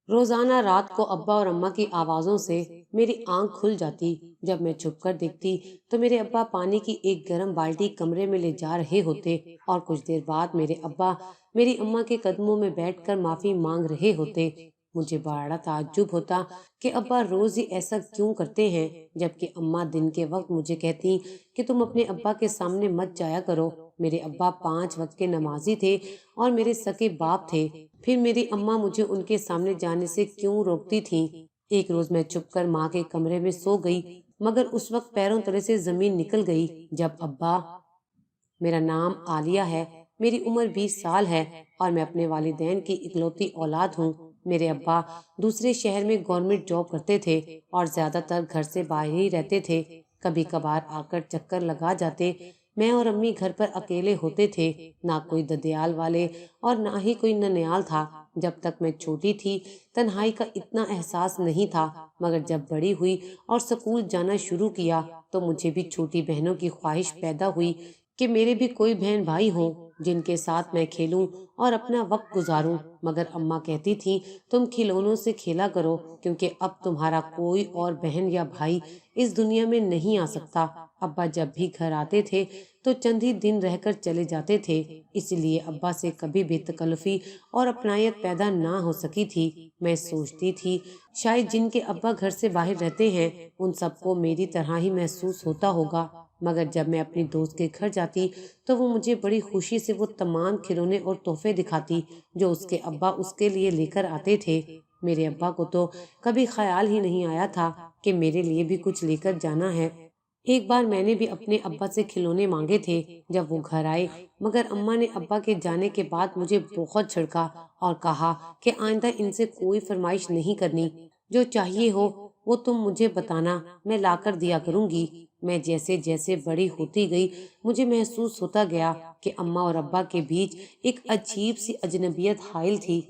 روزانہ رات کو ابا اور اماں کی آوازوں سے میری آنکھ کھل جاتی۔ جب میں چھپ کر دیکھتی تو میرے ابا پانی کی ایک گرم بالٹی کمرے میں لے جا رہے ہوتے اور کچھ دیر بعد میرے ابا میری اماں کے قدموں میں بیٹھ کر معافی مانگ رہے ہوتے۔ مجھے بڑا تعجب ہوتا کہ ابا روز ہی ایسا کیوں کرتے ہیں، جبکہ اماں دن کے وقت مجھے کہتی کہ تم اپنے ابا کے سامنے مت جایا کرو۔ میرے ابا 5 وقت کے نمازی تھے اور میرے سکے باپ تھے، پھر میری اماں مجھے ان کے سامنے جانے سے کیوں روکتی تھیں؟ ایک روز میں چھپ کر ماں کے کمرے میں سو گئی، مگر اس وقت پیروں تلے سے زمین نکل گئی جب ابا، میرا نام عالیہ ہے، میری عمر 20 سال ہے اور میں اپنے والدین کی اکلوتی اولاد ہوں۔ میرے ابا دوسرے شہر میں گورنمنٹ جاب کرتے تھے اور زیادہ تر گھر سے باہر ہی رہتے تھے۔ کبھی کبھار آ کر چکر لگا جاتے۔ میں اور امی گھر پر اکیلے ہوتے تھے، نہ کوئی ددیال والے اور نہ ہی کوئی ننیال تھا۔ جب تک میں چھوٹی تھی تنہائی کا اتنا احساس نہیں تھا، مگر جب بڑی ہوئی اور سکول جانا شروع کیا تو مجھے بھی چھوٹی بہنوں کی خواہش پیدا ہوئی کہ میرے بھی کوئی بہن بھائی ہوں جن کے ساتھ میں کھیلوں اور اپنا وقت گزاروں۔ مگر اماں کہتی تھی تم کھلونوں سے کھیلا کرو، کیونکہ اب تمہارا کوئی اور بہن یا بھائی اس دنیا میں نہیں آ سکتا۔ ابا جب بھی گھر آتے تھے تو چند ہی دن رہ کر چلے جاتے تھے، اس لیے ابا سے کبھی بے تکلفی اور اپنائیت پیدا نہ ہو سکی تھی۔ میں سوچتی تھی شاید جن کے ابا گھر سے باہر رہتے ہیں ان سب کو میری طرح ہی محسوس ہوتا ہوگا، مگر جب میں اپنی دوست کے گھر جاتی تو وہ مجھے بڑی خوشی سے وہ تمام کھلونے اور تحفے دکھاتی جو اس کے ابا اس کے لیے لے کر آتے تھے۔ میرے ابا کو تو کبھی خیال ہی نہیں آیا تھا کہ میرے لیے بھی کچھ لے کر جانا ہے۔ ایک بار میں نے بھی اپنے ابا سے کھلونے مانگے تھے جب وہ گھر آئے، مگر اماں نے ابا کے جانے کے بعد مجھے بہت جھڑکا اور کہا کہ آئندہ ان سے کوئی فرمائش نہیں کرنی، جو چاہیے ہو وہ تم مجھے بتانا، میں لا کر دیا کروں گی۔ میں جیسے جیسے بڑی ہوتی گئی مجھے محسوس ہوتا گیا کہ اماں اور ابا کے بیچ ایک عجیب سی اجنبیت حائل تھی۔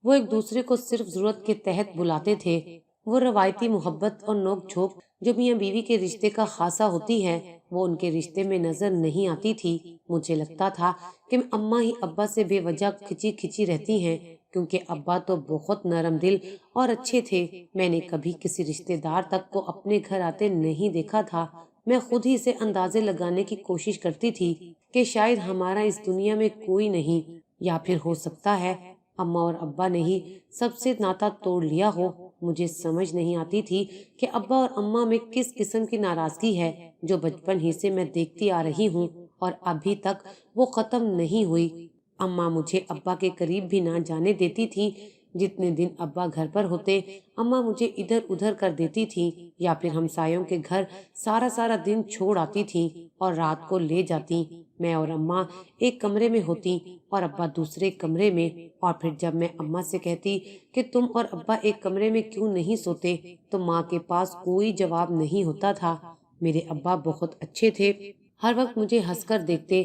وہ ایک دوسرے کو صرف ضرورت کے تحت بلاتے تھے۔ وہ روایتی محبت اور نوک جھوک جو میاں بیوی کے رشتے کا خاصہ ہوتی ہے وہ ان کے رشتے میں نظر نہیں آتی تھی۔ مجھے لگتا تھا کہ اماں ہی ابا سے بے وجہ کھچی کھچی رہتی ہیں، کیونکہ ابا تو بہت نرم دل اور اچھے تھے۔ میں نے کبھی کسی رشتے دار تک کو اپنے گھر آتے نہیں دیکھا تھا۔ میں خود ہی سے اندازے لگانے کی کوشش کرتی تھی کہ شاید ہمارا اس دنیا میں کوئی نہیں، یا پھر ہو سکتا ہے اماں اور ابا نے ہی سب سے ناتا توڑ لیا ہو۔ مجھے سمجھ نہیں آتی تھی کہ ابا اور اماں میں کس قسم کی ناراضگی ہے جو بچپن ہی سے میں دیکھتی آ رہی ہوں اور ابھی تک وہ ختم نہیں ہوئی۔ اماں مجھے ابا کے قریب بھی نہ جانے دیتی تھی۔ جتنے دن ابا گھر پر ہوتے اماں مجھے ادھر ادھر کر دیتی تھی یا پھر ہمسایوں کے گھر سارا دن چھوڑ آتی تھی اور رات کو لے جاتی۔ میں اور اماں ایک کمرے میں ہوتی اور ابا دوسرے کمرے میں، اور پھر جب میں اماں سے کہتی کہ تم اور ابا ایک کمرے میں کیوں نہیں سوتے تو ماں کے پاس کوئی جواب نہیں ہوتا تھا۔ میرے ابا بہت اچھے تھے، ہر وقت مجھے ہنس کر دیکھتے۔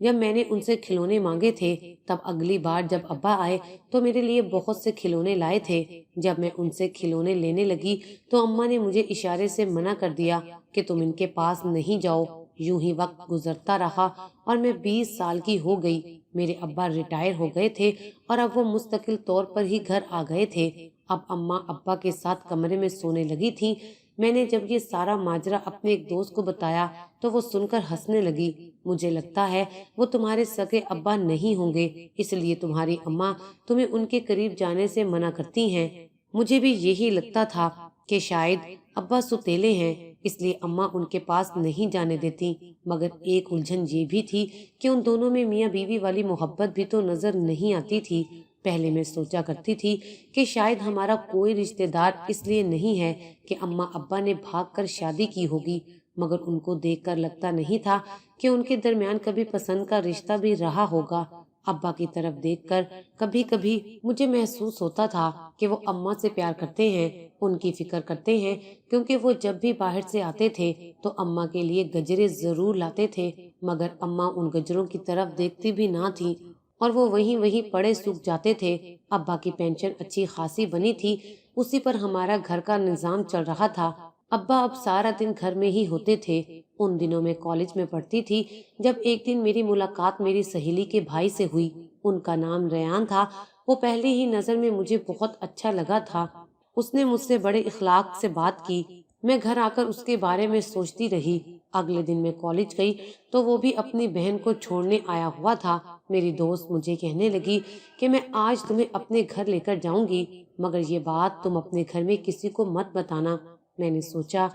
جب میں نے ان سے کھلونے مانگے تھے تب اگلی بار جب ابا آئے تو میرے لیے بہت سے کھلونے لائے تھے۔ جب میں ان سے کھلونے لینے لگی تو اماں نے مجھے اشارے سے منع کر دیا کہ تم ان کے پاس نہیں جاؤ۔ یوں ہی وقت گزرتا رہا اور میں 20 سال کی ہو گئی۔ میرے ابا ریٹائر ہو گئے تھے اور اب وہ مستقل طور پر ہی گھر آ گئے تھے۔ اب اماں ابا کے ساتھ کمرے میں سونے لگی تھی۔ میں نے جب یہ سارا ماجرا اپنے ایک دوست کو بتایا تو وہ سن کر ہنسنے لگی۔ مجھے لگتا ہے وہ تمہارے سگے ابا نہیں ہوں گے، اس لیے تمہاری اماں تمہیں ان کے قریب جانے سے منع کرتی ہیں۔ مجھے بھی یہی لگتا تھا کہ شاید ابا سوتیلے ہیں، اس لیے اماں ان کے پاس نہیں جانے دیتی، مگر ایک الجھن یہ بھی تھی کہ ان دونوں میں میاں بیوی والی محبت بھی تو نظر نہیں آتی تھی۔ پہلے میں سوچا کرتی تھی کہ شاید ہمارا کوئی رشتہ دار اس لیے نہیں ہے کہ اماں ابا نے بھاگ کر شادی کی ہوگی، مگر ان کو دیکھ کر لگتا نہیں تھا کہ ان کے درمیان کبھی پسند کا رشتہ بھی رہا ہوگا۔ ابا کی طرف دیکھ کر کبھی کبھی مجھے محسوس ہوتا تھا کہ وہ اماں سے پیار کرتے ہیں، ان کی فکر کرتے ہیں، کیونکہ وہ جب بھی باہر سے آتے تھے تو اماں کے لیے گجرے ضرور لاتے تھے، مگر اماں ان گجروں کی طرف دیکھتی بھی نہ تھی اور وہ وہیں پڑے سوکھ جاتے تھے۔ ابا کی پینشن اچھی خاصی بنی تھی، اسی پر ہمارا گھر کا نظام چل رہا تھا۔ ابا اب سارا دن گھر میں ہی ہوتے تھے۔ ان دنوں میں کالج میں پڑھتی تھی جب ایک دن میری ملاقات میری سہیلی کے بھائی سے ہوئی۔ ان کا نام ریان تھا۔ وہ پہلی ہی نظر میں مجھے بہت اچھا لگا تھا۔ اس نے مجھ سے بڑے اخلاق سے بات کی۔ میں گھر آ کر اس کے بارے میں سوچتی رہی۔ اگلے دن میں کالج گئی تو وہ بھی اپنی بہن کو چھوڑنے آیا ہوا تھا۔ میری دوست مجھے کہنے لگی کہ میں آج تمہیں اپنے گھر لے کر جاؤں گی، مگر یہ بات تم اپنے گھر میں کسی کو مت بتانا۔ میں نے سوچا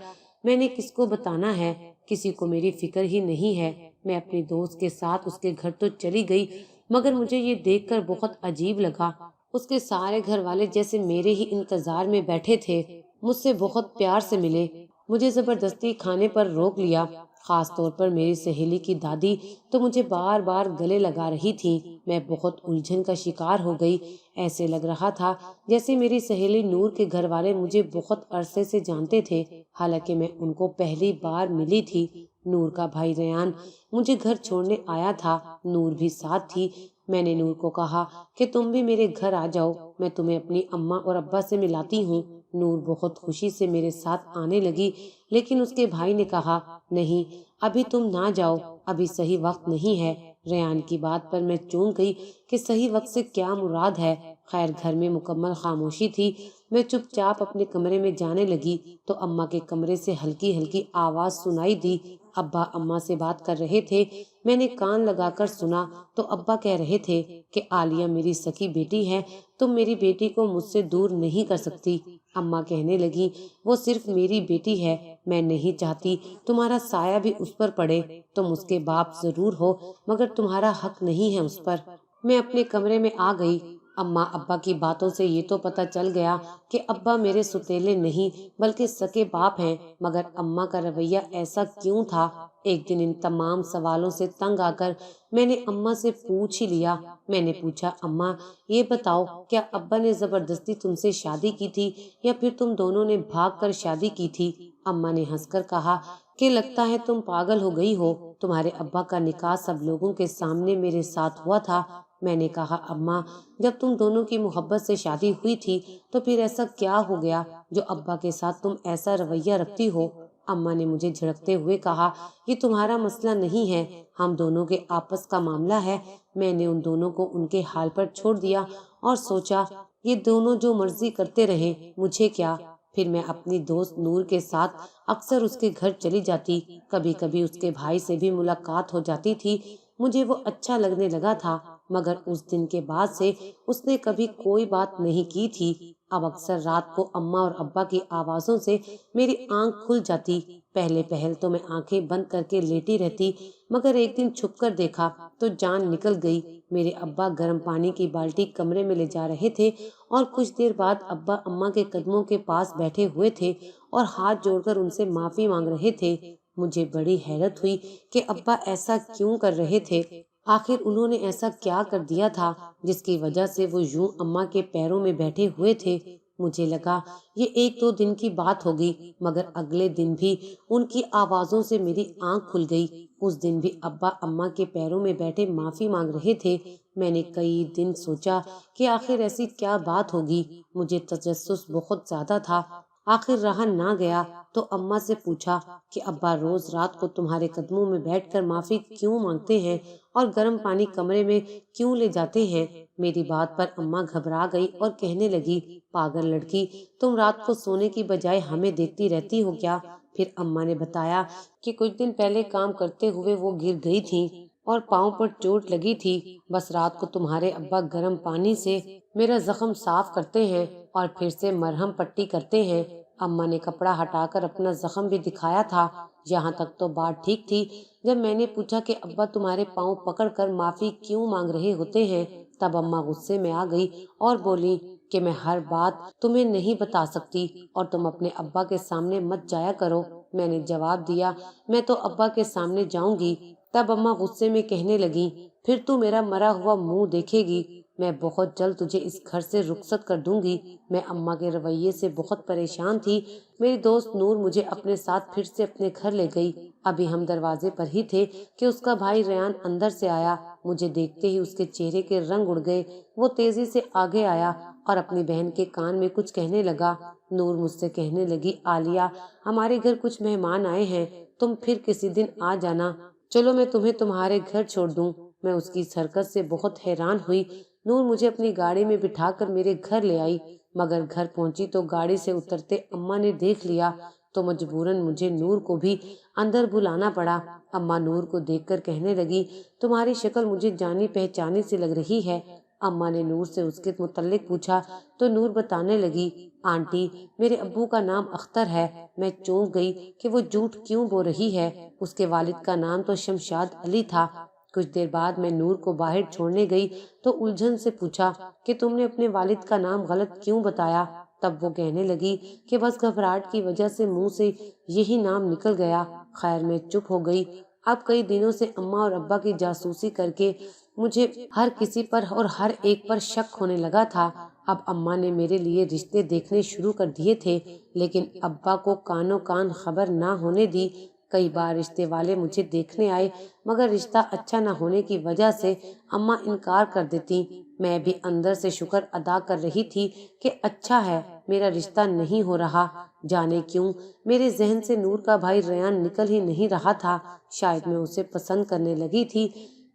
میں نے کس کو بتانا ہے، کسی کو میری فکر ہی نہیں ہے۔ میں اپنی دوست کے ساتھ اس کے گھر تو چلی گئی، مگر مجھے یہ دیکھ کر بہت عجیب لگا۔ اس کے سارے گھر والے جیسے میرے ہی انتظار میں بیٹھے تھے، مجھ سے بہت پیار سے ملے، مجھے زبردستی کھانے پر روک لیا۔ خاص طور پر میری سہیلی کی دادی تو مجھے بار بار گلے لگا رہی تھی۔ میں بہت الجھن کا شکار ہو گئی۔ ایسے لگ رہا تھا جیسے میری سہیلی نور کے گھر والے مجھے بہت عرصے سے جانتے تھے، حالانکہ میں ان کو پہلی بار ملی تھی۔ نور کا بھائی ریان مجھے گھر چھوڑنے آیا تھا، نور بھی ساتھ تھی۔ میں نے نور کو کہا کہ تم بھی میرے گھر آ جاؤ، میں تمہیں اپنی اماں اور ابا سے ملاتی ہوں۔ نور بہت خوشی سے میرے ساتھ آنے لگی، لیکن اس کے بھائی نے کہا نہیں، ابھی تم نہ جاؤ، ابھی صحیح وقت نہیں ہے۔ ریان کی بات پر میں چونک گئی کہ صحیح وقت سے کیا مراد ہے۔ خیر گھر میں مکمل خاموشی تھی۔ میں چپ چاپ اپنے کمرے میں جانے لگی تو اماں کے کمرے سے ہلکی ہلکی آواز سنائی دی۔ ابا اماں سے بات کر رہے تھے۔ میں نے کان لگا کر سنا تو ابا کہہ رہے تھے کہ عالیہ میری سکی بیٹی ہے، تم میری بیٹی کو مجھ سے دور نہیں کر سکتی۔ اماں کہنے لگی وہ صرف میری بیٹی ہے، میں نہیں چاہتی تمہارا سایہ بھی اس پر پڑے۔ تم اس کے باپ ضرور ہو، مگر تمہارا حق نہیں ہے اس پر۔ میں اپنے کمرے میں آ گئی۔ اماں ابا کی باتوں سے یہ تو پتہ چل گیا کہ ابا میرے سوتیلے نہیں بلکہ سکے باپ ہیں، مگر اماں کا رویہ ایسا کیوں تھا؟ ایک دن ان تمام سوالوں سے تنگ آ کر میں نے اماں سے پوچھ ہی لیا۔ میں نے پوچھا اماں یہ بتاؤ، کیا ابا نے زبردستی تم سے شادی کی تھی یا پھر تم دونوں نے بھاگ کر شادی کی تھی؟ اماں نے ہنس کر کہا کہ لگتا ہے تم پاگل ہو گئی ہو، تمہارے ابا کا نکاح سب لوگوں کے سامنے میرے ساتھ ہوا تھا۔ میں نے کہا اماں جب تم دونوں کی محبت سے شادی ہوئی تھی تو پھر ایسا کیا ہو گیا جو ابا کے ساتھ تم ایسا رویہ رکھتی ہو؟ اماں نے مجھے جھڑکتے ہوئے کہا یہ تمہارا مسئلہ نہیں ہے، ہم دونوں کے آپس کا معاملہ ہے۔ میں نے ان دونوں کو ان کے حال پر چھوڑ دیا اور سوچا یہ دونوں جو مرضی کرتے رہیں، مجھے کیا۔ پھر میں اپنی دوست نور کے ساتھ اکثر اس کے گھر چلی جاتی، کبھی کبھی اس کے بھائی سے بھی ملاقات ہو جاتی تھی۔ مجھے وہ اچھا لگنے لگا تھا، مگر اس دن کے بعد سے اس نے کبھی کوئی بات نہیں کی تھی۔ اب اکثر رات کو اماں اور ابا کی آوازوں سے میری آنکھ کھل جاتی۔ پہلے پہل تو میں آنکھیں بند کر کے لیٹی رہتی، مگر ایک دن چھپ کر دیکھا تو جان نکل گئی۔ میرے ابا گرم پانی کی بالٹی کمرے میں لے جا رہے تھے اور کچھ دیر بعد ابا اماں کے قدموں کے پاس بیٹھے ہوئے تھے اور ہاتھ جوڑ کر ان سے معافی مانگ رہے تھے۔ مجھے بڑی حیرت ہوئی کہ ابا ایسا کیوں کر رہے تھے، آخر انہوں نے ایسا کیا کر دیا تھا جس کی وجہ سے وہ یوں اماں کے پیروں میں بیٹھے ہوئے تھے۔ مجھے لگا یہ ایک دو دن کی بات ہوگی، مگر اگلے دن بھی ان کی آوازوں سے میری آنکھ کھل گئی۔ اس دن بھی ابا اماں کے پیروں میں بیٹھے معافی مانگ رہے تھے۔ میں نے کئی دن سوچا کہ آخر ایسی کیا بات ہوگی، مجھے تجسس بہت زیادہ تھا۔ آخر رہا نہ گیا تو اماں سے پوچھا کہ ابا روز رات کو تمہارے قدموں میں بیٹھ کر معافی کیوں مانگتے ہیں اور گرم پانی کمرے میں کیوں لے جاتے ہیں؟ میری بات پر اماں گھبرا گئی اور کہنے لگی پاگل لڑکی، تم رات کو سونے کی بجائے ہمیں دیکھتی رہتی ہو کیا؟ پھر اماں نے بتایا کہ کچھ دن پہلے کام کرتے ہوئے وہ گر گئی تھی اور پاؤں پر چوٹ لگی تھی، بس رات کو تمہارے ابا گرم پانی سے میرا زخم صاف کرتے ہیں اور پھر سے مرہم پٹی کرتے ہیں۔ اماں نے کپڑا ہٹا کر اپنا زخم بھی دکھایا تھا۔ یہاں تک تو بات ٹھیک تھی۔ جب میں نے پوچھا کہ ابا تمہارے پاؤں پکڑ کر معافی کیوں مانگ رہے ہوتے ہیں، تب اماں غصے میں آ گئی اور بولی کہ میں ہر بات تمہیں نہیں بتا سکتی اور تم اپنے ابا کے سامنے مت جایا کرو۔ میں نے جواب دیا میں تو ابا کے سامنے جاؤں گی۔ تب اماں غصے میں کہنے لگی پھر تو میرا مرا ہوا منہ دیکھے گی، میں بہت جلد تجھے اس گھر سے رخصت کر دوں گی۔ میں اماں کے رویے سے بہت پریشان تھی۔ میری دوست نور مجھے اپنے ساتھ پھر سے اپنے گھر لے گئی۔ ابھی ہم دروازے پر ہی تھے کہ اس کا بھائی ریان اندر سے آیا۔ مجھے دیکھتے ہی اس کے چہرے کے رنگ اڑ گئے۔ وہ تیزی سے آگے آیا اور اپنی بہن کے کان میں کچھ کہنے لگا۔ نور مجھ سے کہنے لگی عالیہ ہمارے گھر کچھ مہمان آئے ہیں، تم پھر کسی دن آ جانا، چلو میں تمہیں تمہارے گھر چھوڑ دوں۔ میں اس کی حرکت سے بہت حیران ہوئی۔ نور مجھے اپنی گاڑی میں بٹھا کر میرے گھر لے آئی، مگر گھر پہنچی تو گاڑی سے اترتے اماں نے دیکھ لیا تو مجبوراً مجھے نور کو بھی اندر بلانا پڑا۔ اماں نور کو دیکھ کر کہنے لگی، تمہاری شکل مجھے جانی پہچانی سی لگ رہی ہے۔ اماں نے نور سے اس کے متعلق پوچھا تو نور بتانے لگی، آنٹی میرے ابو کا نام اختر ہے۔ میں چونک گئی کہ وہ جھوٹ کیوں بول رہی ہے، اس کے والد کا نام تو شمشاد علی تھا۔ کچھ دیر بعد میں نور کو باہر چھوڑنے گئی تو الجھن سے پوچھا کہ تم نے اپنے والد کا نام غلط کیوں بتایا؟ تب وہ کہنے لگی کہ بس گھبراہٹ کی وجہ سے منہ سے یہی نام نکل گیا۔ خیر میں چپ ہو گئی۔ اب کئی دنوں سے اماں اور ابا کی جاسوسی کر کے مجھے ہر کسی پر اور ہر ایک پر شک ہونے لگا تھا۔ اب اماں نے میرے لیے رشتے دیکھنے شروع کر دیے تھے، لیکن ابا کو کانوں کان خبر نہ ہونے دی۔ کئی بار رشتے والے مجھے دیکھنے آئے، مگر رشتہ اچھا نہ ہونے کی وجہ سے اماں انکار کر دیتی۔ میں بھی اندر سے شکر ادا کر رہی تھی کہ اچھا ہے میرا رشتہ نہیں ہو رہا۔ جانے کیوں میرے ذہن سے نور کا بھائی ریان نکل ہی نہیں رہا تھا۔ شاید میں اسے پسند کرنے لگی تھی۔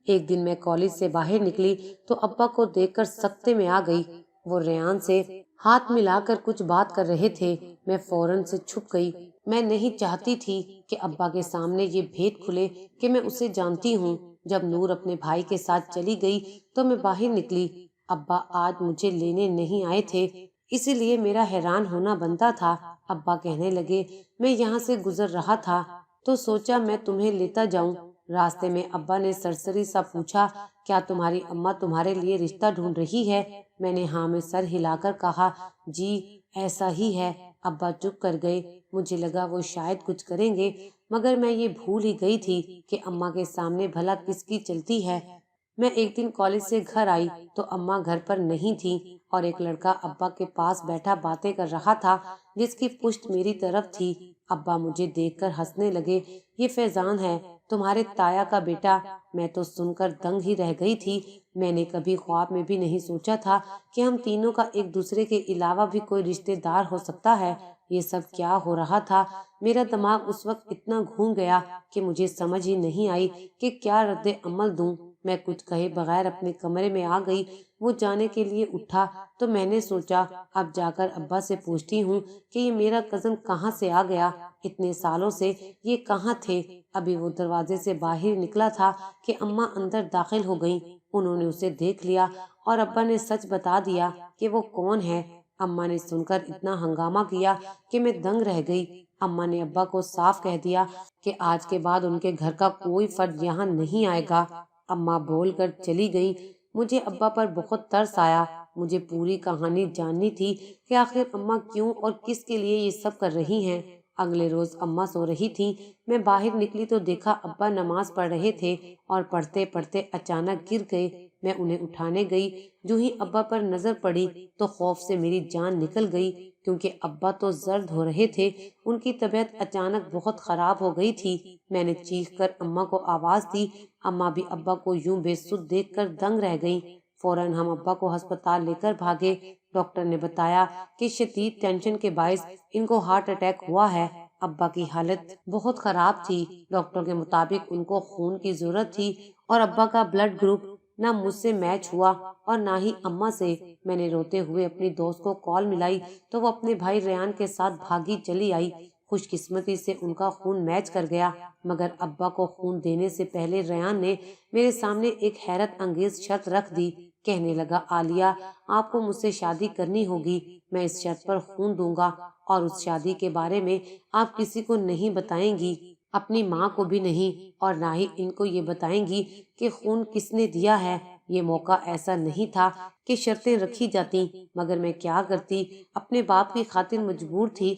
ایک دن میں کالج سے باہر نکلی تو ابا کو دیکھ کر سکتے میں آ گئی۔ وہ ریان سے ہاتھ ملا کر کچھ بات کر رہے تھے۔ میں فوراً سے چھپ گئی۔ میں نہیں چاہتی تھی کہ ابا کے سامنے یہ بھید کھلے کہ میں اسے جانتی ہوں۔ جب نور اپنے بھائی کے ساتھ چلی گئی تو میں باہر نکلی۔ ابا آج مجھے لینے نہیں آئے تھے، اسی لیے میرا حیران ہونا بنتا تھا۔ ابا کہنے لگے، میں یہاں سے گزر رہا تھا تو سوچا میں تمہیں لیتا جاؤں۔ راستے میں ابا نے سرسری سا پوچھا، کیا تمہاری اماں تمہارے لیے رشتہ ڈھونڈ رہی ہے؟ میں نے ہاں میں سر ہلا کر کہا، جی ایسا ہی ہے۔ ابا چپ کر گئے۔ مجھے لگا وہ شاید کچھ کریں گے، مگر میں یہ بھول ہی گئی تھی کہ اماں کے سامنے بھلا کس کی چلتی ہے۔ میں ایک دن کالج سے گھر آئی تو اماں گھر پر نہیں تھی اور ایک لڑکا ابا کے پاس بیٹھا باتیں کر رہا تھا جس کی پشت میری طرف تھی۔ ابا مجھے دیکھ کر ہنسنے لگے، یہ فیضان ہے تمہارے تایا کا بیٹا۔ میں تو سن کر دنگ ہی رہ گئی تھی۔ میں نے کبھی خواب میں بھی نہیں سوچا تھا کہ ہم تینوں کا ایک دوسرے کے علاوہ بھی کوئی رشتے دار ہو سکتا ہے۔ یہ سب کیا ہو رہا تھا؟ میرا دماغ اس وقت اتنا گھوم گیا کہ مجھے سمجھ ہی نہیں آئی کہ کیا رد عمل دوں۔ میں کچھ کہے بغیر اپنے کمرے میں آ گئی۔ وہ جانے کے لیے اٹھا تو میں نے سوچا اب جا کر ابا سے پوچھتی ہوں کہ یہ میرا کزن کہاں سے آ گیا، اتنے سالوں سے یہ کہاں تھے۔ ابھی وہ دروازے سے باہر نکلا تھا کہ اماں اندر داخل ہو گئیں۔ انہوں نے اسے دیکھ لیا اور ابا نے سچ بتا دیا کہ وہ کون ہے۔ اماں نے سن کر اتنا ہنگامہ کیا کہ میں دنگ رہ گئی۔ اماں نے ابا کو صاف کہہ دیا کہ آج کے بعد ان کے گھر کا کوئی فرد یہاں نہیں آئے گا۔ اماں بول کر چلی گئی۔ مجھے ابا پر بہت ترس آیا۔ مجھے پوری کہانی جاننی تھی کہ آخر اماں کیوں اور کس کے لیے یہ سب کر رہی ہیں۔ اگلے روز اماں سو رہی تھی۔ میں باہر نکلی تو دیکھا ابا نماز پڑھ رہے تھے اور پڑھتے پڑھتے اچانک گر گئے۔ میں انہیں اٹھانے گئی، جو ہی ابا پر نظر پڑی تو خوف سے میری جان نکل گئی، کیونکہ ابا تو زرد ہو رہے تھے۔ ان کی طبیعت اچانک بہت خراب ہو گئی تھی۔ میں نے چیخ کر اماں کو آواز دی۔ اماں بھی ابا کو یوں بے سدھ دیکھ کر دنگ رہ گئیں۔ فوراً ہم ابا کو ہسپتال لے کر بھاگے۔ ڈاکٹر نے بتایا کہ شدید ٹینشن کے باعث ان کو ہارٹ اٹیک ہوا ہے۔ ابا کی حالت بہت خراب تھی۔ ڈاکٹر کے مطابق ان کو خون کی ضرورت تھی اور ابا کا بلڈ گروپ نہ مجھ سے میچ ہوا اور نہ ہی اماں سے۔ میں نے روتے ہوئے اپنی دوست کو کال ملائی تو وہ اپنے بھائی ریان کے ساتھ بھاگی چلی آئی۔ خوش قسمتی سے ان کا خون میچ کر گیا، مگر ابا کو خون دینے سے پہلے ریان نے میرے سامنے ایک حیرت انگیز شرط رکھ دی۔ کہنے لگا، عالیہ آپ کو مجھ سے شادی کرنی ہوگی، میں اس شرط پر خون دوں گا اور اس شادی کے بارے میں آپ کسی کو نہیں بتائیں گی، اپنی ماں کو بھی نہیں، اور نہ ہی ان کو یہ بتائیں گی کہ خون کس نے دیا ہے۔ یہ موقع ایسا نہیں تھا کہ شرطیں رکھی جاتی، مگر میں کیا کرتی، اپنے باپ کی خاطر مجبور تھی۔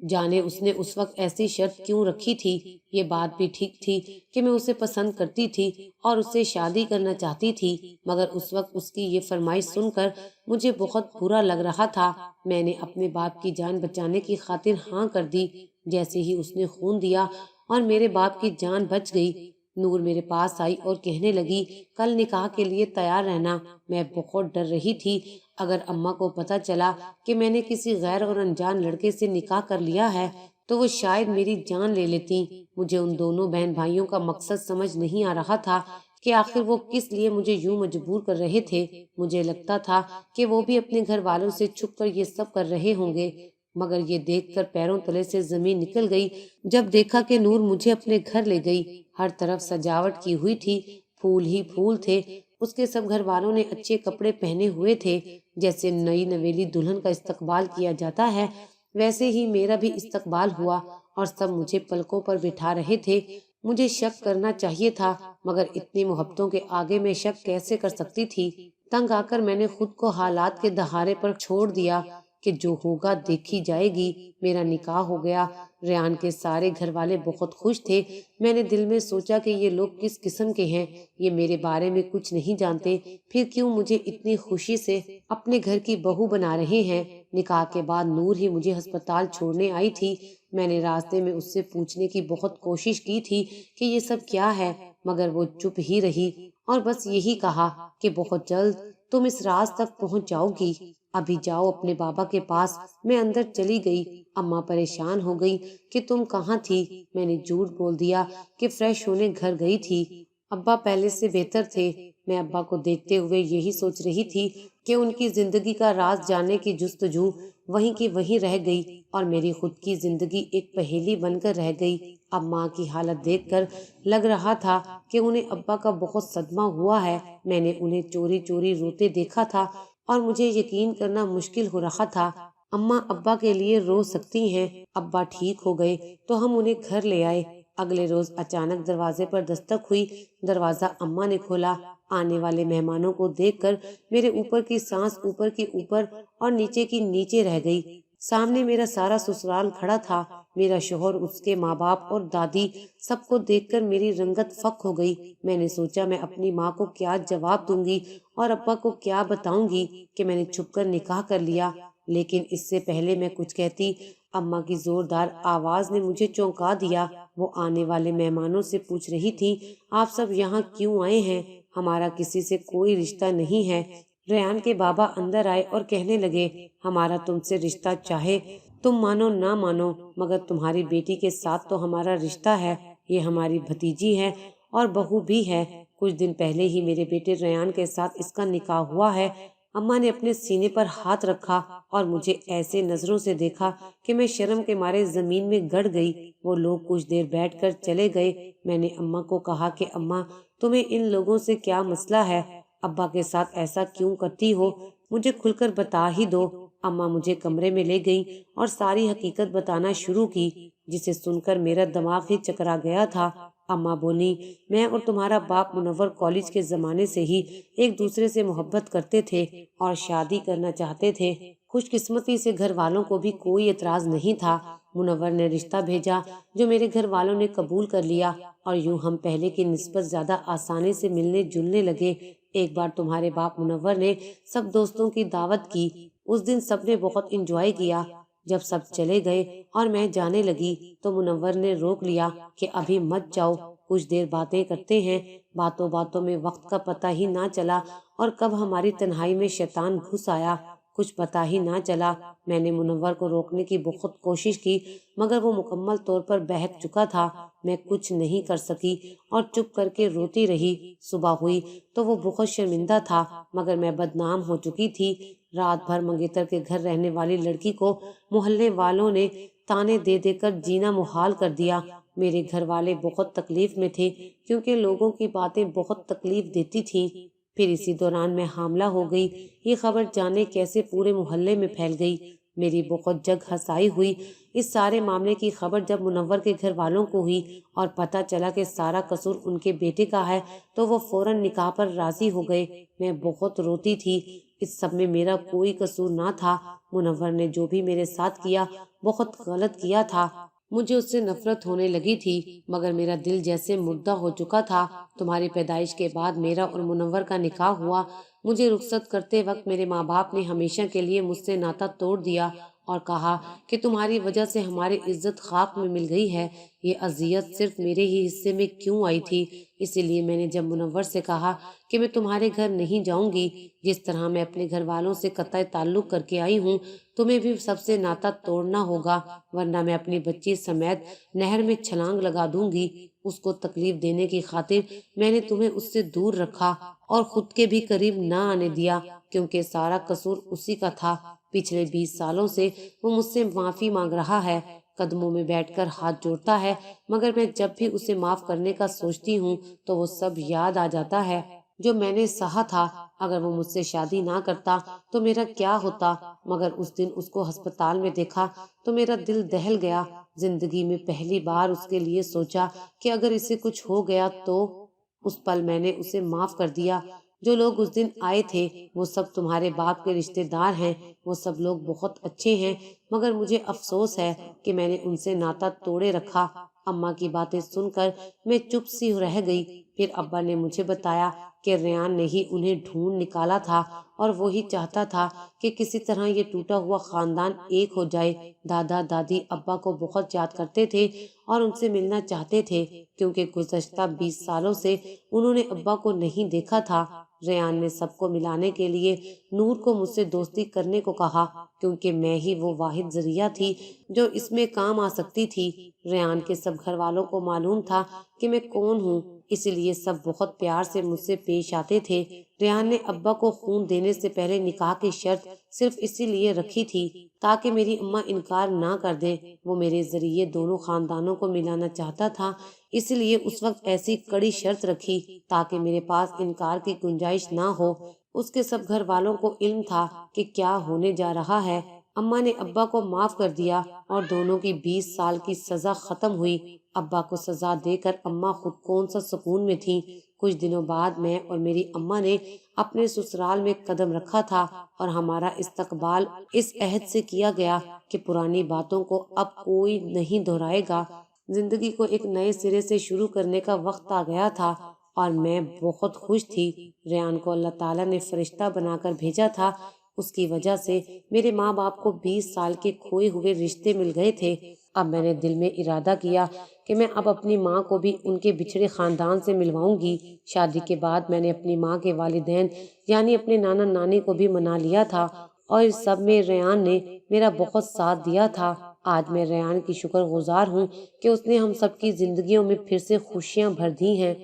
جانے اس نے اس وقت ایسی شرط کیوں رکھی تھی۔ یہ بات بھی ٹھیک تھی کہ میں اسے پسند کرتی تھی اور اس سے شادی کرنا چاہتی تھی، مگر اس وقت اس کی یہ فرمائش سن کر مجھے بہت برا لگ رہا تھا۔ میں نے اپنے باپ کی جان بچانے کی خاطر ہاں کر دی۔ جیسے ہی اس نے خون دیا اور میرے باپ کی جان بچ گئی، نور میرے پاس آئی اور کہنے لگی، کل نکاح کے لیے تیار رہنا۔ میں بہت ڈر رہی تھی، اگر اماں کو پتہ چلا کہ میں نے کسی غیر اور انجان لڑکے سے نکاح کر لیا ہے تو وہ شاید میری جان لے لیتی۔ مجھے ان دونوں بہن بھائیوں کا مقصد سمجھ نہیں آ رہا تھا کہ آخر وہ کس لیے مجھے یوں مجبور کر رہے تھے۔ مجھے لگتا تھا کہ وہ بھی اپنے گھر والوں سے چھپ کر یہ سب کر رہے ہوں گے، مگر یہ دیکھ کر پیروں تلے سے زمین نکل گئی جب دیکھا کہ نور مجھے اپنے گھر لے گئی۔ ہر طرف سجاوٹ کی ہوئی تھی، پھول ہی پھول تھے، اس کے سب گھر والوں نے اچھے کپڑے پہنے ہوئے تھے، جیسے نئی نویلی دلہن کا استقبال کیا جاتا ہے ویسے ہی میرا بھی استقبال ہوا، اور سب مجھے پلکوں پر بٹھا رہے تھے۔ مجھے شک کرنا چاہیے تھا، مگر اتنی محبتوں کے آگے میں شک کیسے کر سکتی تھی؟ تنگ آ کر میں نے خود کو حالات کے دہارے پر چھوڑ دیا کہ جو ہوگا دیکھی جائے گی۔ میرا نکاح ہو گیا۔ ریان کے سارے گھر والے بہت خوش تھے۔ میں نے دل میں سوچا کہ یہ لوگ کس قسم کے ہیں، یہ میرے بارے میں کچھ نہیں جانتے، پھر کیوں مجھے اتنی خوشی سے اپنے گھر کی بہو بنا رہے ہیں۔ نکاح کے بعد نور ہی مجھے ہسپتال چھوڑنے آئی تھی۔ میں نے راستے میں اس سے پوچھنے کی بہت کوشش کی تھی کہ یہ سب کیا ہے، مگر وہ چپ ہی رہی اور بس یہی کہا کہ بہت جلد تم اس راز تک پہنچ جاؤ گی، ابھی جاؤ اپنے بابا کے پاس۔ میں اندر چلی گئی۔ اماں پریشان ہو گئی کہ تم کہاں تھی؟ میں نے جھوٹ بول دیا کہ فریش ہونے گھر گئی تھی۔ ابا پہلے سے بہتر تھے۔ میں ابا کو دیکھتے ہوئے یہی سوچ رہی تھی کہ ان کی زندگی کا راز جاننے کی جستجو وہیں کی وہیں رہ گئی اور میری خود کی زندگی ایک پہیلی بن کر رہ گئی۔ اب ماں کی حالت دیکھ کر لگ رہا تھا کہ انہیں ابا کا بہت صدمہ ہوا ہے۔ میں نے انہیں چوری چوری روتے دیکھا تھا اور مجھے یقین کرنا مشکل ہو رہا تھا۔ اماں ابا کے لیے رو سکتی ہیں۔ ابا ٹھیک ہو گئے تو ہم انہیں گھر لے آئے۔ اگلے روز اچانک دروازے پر دستک ہوئی۔ دروازہ اماں نے کھولا۔ آنے والے مہمانوں کو دیکھ کر میرے اوپر کی سانس اوپر کی اوپر اور نیچے کی نیچے رہ گئی۔ سامنے میرا سارا سسرال کھڑا تھا، میرا شوہر، اس کے ماں باپ اور دادی۔ سب کو دیکھ کر میری رنگت فک ہو گئی۔ میں نے سوچا میں اپنی ماں کو کیا جواب دوں گی اور ابا کو کیا بتاؤں گی کہ میں نے چھپ کر نکاح کر لیا، لیکن اس سے پہلے میں کچھ کہتی اماں کی زوردار آواز نے مجھے چونکا دیا۔ وہ آنے والے مہمانوں سے پوچھ رہی تھی، آپ سب یہاں کیوں آئے ہیں؟ ہمارا کسی سے کوئی رشتہ نہیں ہے۔ ریان کے بابا اندر آئے اور کہنے لگے، ہمارا تم سے رشتہ چاہے تم مانو نہ مانو، مگر تمہاری بیٹی کے ساتھ تو ہمارا رشتہ ہے۔ یہ ہماری بھتیجی ہے اور بہو بھی ہے۔ کچھ دن پہلے ہی میرے بیٹے ریان کے ساتھ اس کا نکاح ہوا ہے۔ اماں نے اپنے سینے پر ہاتھ رکھا اور مجھے ایسے نظروں سے دیکھا کہ میں شرم کے مارے زمین میں گڑ گئی۔ وہ لوگ کچھ دیر بیٹھ کر چلے گئے۔ میں نے اماں کو کہا کہ اماں، تمہیں ان لوگوں سے کیا مسئلہ ہے؟ ابا کے ساتھ ایسا کیوں کرتی ہو؟ مجھے کھل کر بتا ہی دو۔ اماں مجھے کمرے میں لے گئیں اور ساری حقیقت بتانا شروع کی، جسے سن کر میرا دماغ ہی چکرا گیا تھا۔ اماں بولی، میں اور تمہارا باپ منور کالج کے زمانے سے ہی ایک دوسرے سے محبت کرتے تھے اور شادی کرنا چاہتے تھے۔ خوش قسمتی سے گھر والوں کو بھی کوئی اعتراض نہیں تھا۔ منور نے رشتہ بھیجا جو میرے گھر والوں نے قبول کر لیا اور یوں ہم پہلے کی نسبت زیادہ آسانی سے ملنے جلنے لگے۔ ایک بار تمہارے باپ منور نے سب دوستوں کی دعوت کی۔ اس دن سب نے بہت انجوائے کیا۔ جب سب چلے گئے اور میں جانے لگی تو منور نے روک لیا کہ ابھی مت جاؤ، کچھ دیر باتیں کرتے ہیں۔ باتوں باتوں میں وقت کا پتہ ہی نہ چلا اور کب ہماری تنہائی میں شیطان گھس آیا کچھ پتہ ہی نہ چلا۔ میں نے منور کو روکنے کی بہت کوشش کی، مگر وہ مکمل طور پر بہک چکا تھا۔ میں کچھ نہیں کر سکی اور چپ کر کے روتی رہی۔ صبح ہوئی تو وہ بہت شرمندہ تھا، مگر میں بدنام ہو چکی تھی۔ رات بھر منگیتر کے گھر رہنے والی لڑکی کو محلے والوں نے تانے دے دے کر جینا محال کر دیا۔ میرے گھر والے بہت تکلیف میں تھے کیونکہ لوگوں کی باتیں بہت تکلیف دیتی تھیں۔ پھر اسی دوران میں حاملہ ہو گئی۔ یہ خبر جانے کیسے پورے محلے میں پھیل گئی۔ میری بہت جگ ہسائی ہوئی۔ اس سارے معاملے کی خبر جب منور کے گھر والوں کو ہوئی اور پتہ چلا کہ سارا قصور ان کے بیٹے کا ہے تو وہ فوراً نکاح پر راضی ہو گئے۔ میں بہت روتی تھی۔ اس سب میں میرا کوئی قصور نہ تھا۔ منور نے جو بھی میرے ساتھ کیا بہت غلط کیا تھا۔ مجھے اس سے نفرت ہونے لگی تھی، مگر میرا دل جیسے مردہ ہو چکا تھا۔ تمہاری پیدائش کے بعد میرا اور منور کا نکاح ہوا۔ مجھے رخصت کرتے وقت میرے ماں باپ نے ہمیشہ کے لیے مجھ سے ناطہ توڑ دیا اور کہا کہ تمہاری وجہ سے ہماری عزت خاک میں مل گئی ہے۔ یہ اذیت صرف میرے ہی حصے میں کیوں آئی تھی؟ اسی لیے میں نے جب منور سے کہا کہ میں تمہارے گھر نہیں جاؤں گی، جس طرح میں اپنے گھر والوں سے قطع تعلق کر کے آئی ہوں، تمہیں بھی سب سے ناطہ توڑنا ہوگا، ورنہ میں اپنی بچی سمیت نہر میں چھلانگ لگا دوں گی۔ اس کو تکلیف دینے کی خاطر میں نے تمہیں اس سے دور رکھا اور خود کے بھی قریب نہ آنے دیا، کیونکہ سارا قصور اسی کا تھا۔ پچھلے 20 سالوں سے وہ مجھ سے معافی مانگ رہا ہے، قدموں میں بیٹھ کر ہاتھ جوڑتا ہے، مگر میں جب بھی اسے معاف کرنے کا سوچتی ہوں تو وہ سب یاد آ جاتا ہے جو میں نے سہا تھا۔ اگر وہ مجھ سے شادی نہ کرتا تو میرا کیا ہوتا، مگر اس دن اس کو ہسپتال میں دیکھا تو میرا دل دہل گیا۔ زندگی میں پہلی بار اس کے لیے سوچا کہ اگر اسے کچھ ہو گیا تو۔ اس پل میں نے اسے معاف کر دیا۔ جو لوگ اس دن آئے تھے وہ سب تمہارے باپ کے رشتے دار ہیں، وہ سب لوگ بہت اچھے ہیں، مگر مجھے افسوس ہے کہ میں نے ان سے ناتا توڑے رکھا۔ اماں کی باتیں سن کر میں چپ سی رہ گئی۔ پھر ابا نے مجھے بتایا کہ ریان نے ہی انہیں ڈھونڈ نکالا تھا اور وہی چاہتا تھا کہ کسی طرح یہ ٹوٹا ہوا خاندان ایک ہو جائے۔ دادا دادی ابا کو بہت یاد کرتے تھے اور ان سے ملنا چاہتے تھے، کیونکہ گزشتہ 20 سالوں سے انہوں نے ابا کو نہیں دیکھا تھا۔ ریان نے سب کو ملانے کے لیے نور کو مجھ سے دوستی کرنے کو کہا، کیونکہ میں ہی وہ واحد ذریعہ تھی جو اس میں کام آ سکتی تھی۔ ریان کے سب گھر والوں کو معلوم تھا کہ میں کون ہوں، اسی لیے سب بہت پیار سے مجھ سے پیش آتے تھے۔ ریان نے ابا کو خون دینے سے پہلے نکاح کی شرط صرف اسی لیے رکھی تھی تاکہ میری اماں انکار نہ کر دے۔ وہ میرے ذریعے دونوں خاندانوں کو ملانا چاہتا تھا، اس لیے اس وقت ایسی کڑی شرط رکھی تاکہ میرے پاس انکار کی گنجائش نہ ہو۔ اس کے سب گھر والوں کو علم تھا کہ کیا ہونے جا رہا ہے۔ اماں نے ابا کو معاف کر دیا اور دونوں کی 20 سال کی سزا ختم ہوئی۔ ابا کو سزا دے کر اماں خود کون سا سکون میں تھی۔ کچھ دنوں بعد میں اور میری اماں نے اپنے سسرال میں قدم رکھا تھا اور ہمارا استقبال اس عہد سے کیا گیا کہ پرانی باتوں کو اب کوئی نہیں دہرائے گا۔ زندگی کو ایک نئے سرے سے شروع کرنے کا وقت آ گیا تھا اور میں بہت خوش تھی۔ ریان کو اللہ تعالیٰ نے فرشتہ بنا کر بھیجا تھا۔ اس کی وجہ سے میرے ماں باپ کو 20 سال کے کھوئے ہوئے رشتے مل گئے تھے۔ اب میں نے دل میں ارادہ کیا کہ میں اب اپنی ماں کو بھی ان کے بچھڑے خاندان سے ملواؤں گی۔ شادی کے بعد میں نے اپنی ماں کے والدین یعنی اپنے نانا نانی کو بھی منا لیا تھا اور اس سب میں ریان نے میرا بہت ساتھ دیا تھا۔ آج میں ریان کی شکر گزار ہوں کہ اس نے ہم سب کی زندگیوں میں پھر سے خوشیاں بھر دی ہیں۔